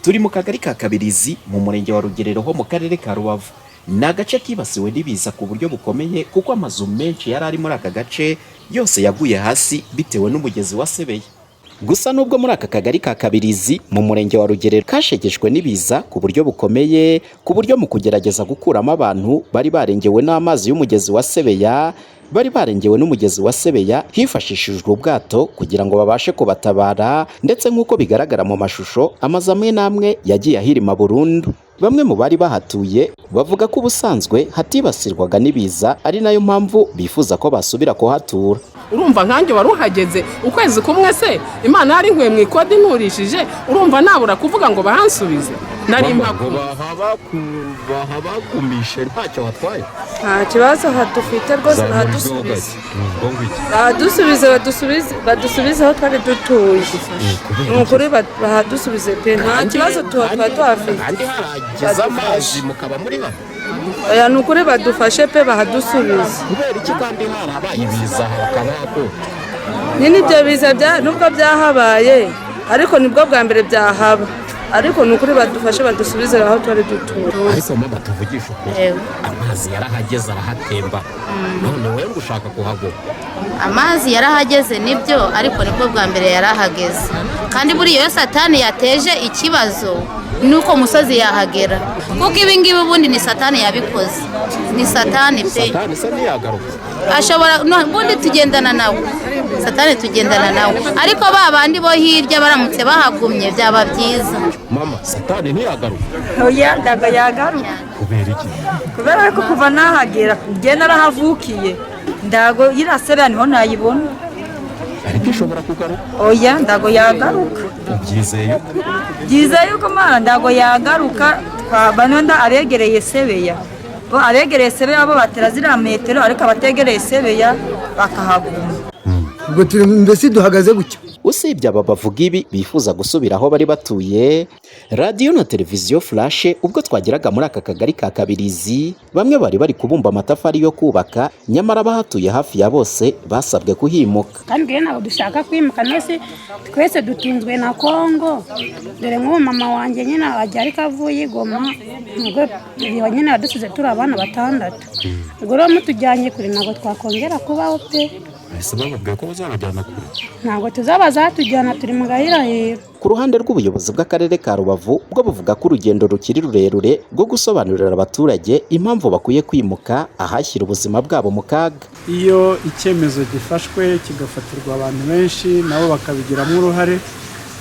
Turi mu kagari ka Kabirizi mu murenge wa Rugerero ho mu karere ka Rubavu. Ni agace kibasiwe n'ibiza ku buryo bukomeye kuko amazu menshi yari ari muri aka gace yose yaguye hasi bitewe n'umugezi wa Sebeya. Gusa nubwo muri aka kagari ka Kabirizi mu murenge wa Rugerero kashegeshwe n'ibiza ku buryo bukomeye, ku buryo mu kugerageza gukuramo abantu bari barengewe n'amazi y'umugezi wa Sebeya, hifashishijwe ubwato kugira ngo babashe kubatabara, ndetse nk'uko bigaragara mu mashusho amazu amwe n'amwe yagiye ahirima burundu. Bamwe mu bari bahatuye bavuga ko ubusanzwe hatibasirwaga n'ibiza, ari nayo mpamvu bifuza ko basubira kuhatura. Urumva nkanjye wari uhageze ukwezi kumwe se Imana yari nkwe mu ikodi nturishije, urumva nabura kuvuga ngo bahansubize. Nari mpako bahabagumishe ntacyo watwaye. Nta kibazo hadufite rwose, badusubize aho twari dutuye. Nukuri bahadusubize pe, nta kibazo tuhafite. Harageze amazi mukaba muri bamwe. Oya nukuri badufashe pe bahadusubize. Kubera iki kandi harabaye ibiza hakabako? N'ibyo biza nubwo byahabaye ariko nibwo bwa mbere byahaba. Ariko nukuri badufashe badusubize aho twari dutuye. Ariko mama tuvugisha ukuri, amazi yarahageze arahatemba, none wewe ushaka kuhagoma? Amazi yarahageze nibyo, ariko nibwo bwa mbere yarahageze, kandi buri iyo Satani yateje ikibazo nuko musozi yahagera, kuko ibingibi ubundi ni Satani yabikoze. Ni Satani pe. Satani se ntiyagaruka Ashobora ubundi tugendana nawe, Satani tugendana nawe, ariko babandi bo hirya baramutse bahagumye byaba byiza. Mama, Satani ntiyagaruka? Oya ndaga yagaruka. Kubera iki? Kubera ko kuva nahagera genda rahavukiye ndago yirasera niho nayibona. Ariko ishobora kugaruka? Oya ndago yagaruka. Byizeye yuko Mana ndago yagaruka. Banonda aregereye Sebeya, bo aregereye Sebeya bo batera zira metero, ariko abategereye Sebeya bakahaguma. Ubwo turi mbese duhagaze gutyo. Usibye aba bavuga ibi bifuza gusubira aho bari batuye, radio na televiziyo Flash ubwo twageraga muri aka kagari ka Kabirizi, bamwe bari kubumba amatafari yo kubaka, nyamara bahatuye hafi ya bose basabwe kuhimuka. Kandi nabo dushaka kwimuka, nese twese dutunzwe na Kongo. Dore nk'uwo mama wanjye nyine ajya kavuye Goma, ubwo nyine yadusize turi abana batandatu. Ubwo rero mutujyanye kuri nabo twakongera kubaho pe. Ese bababwiye ko bazabajyana kure? Ntabwo tuzabazatujyana, turi mu gahirahiro. Ku ruhande rw'ubuyobozi bw'akarere ka Rubavu bwo buvuga ko urugendo rukiri rurerure rwo gusobanurira abaturage impamvu bakwiye kwimuka ahashyira ubuzima bwabo mu kaga. Iyo icyemezo gifashwe kigafatirwa abantu benshi nabo bakabigiramo uruhare,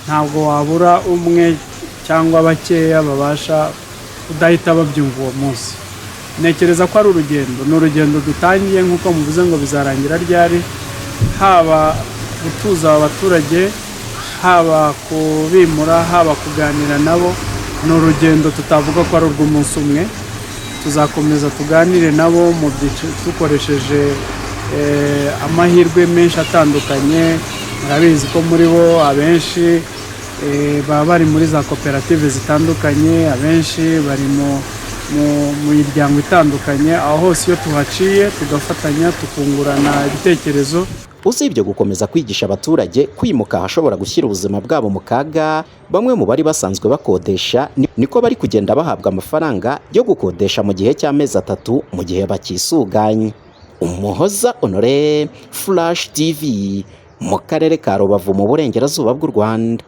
ntabwo wabura umwe cyangwa bakeya babasha kudahita babyumva uwo munsi. Nekereza ko ari urugendo dutangiye nk'uko muvuze ngo bizarangira ryari, haba gutuza abaturage, haba kubimura, haba kuganira nabo. Ni urugendo tutavuga ko ari urw'umunsi umwe, tuzakomeza tuganire nabo mu byiciro dukoresheje amahirwe menshi atandukanye. Murabizi ko muri bo abenshi baba bari muri za koperative zitandukanye, abenshi bari mu miryango itandukanye. Aho hose iyo tuhaciye tugafatanya tukungurana ibitekerezo. Usibye gukomeza kwigisha abaturage kwimuka ahashobora gushyira ubuzima bwabo mu kaga, bamwe mu bari basanzwe bakodesha niko bari kugenda bahabwa amafaranga yo gukodesha mu gihe cy'amezi 3 mu gihe bakisuganye. Umuhoza Honore, Flash TV, mu karere ka Rubavu mu burengerazuba bw'u Rwanda.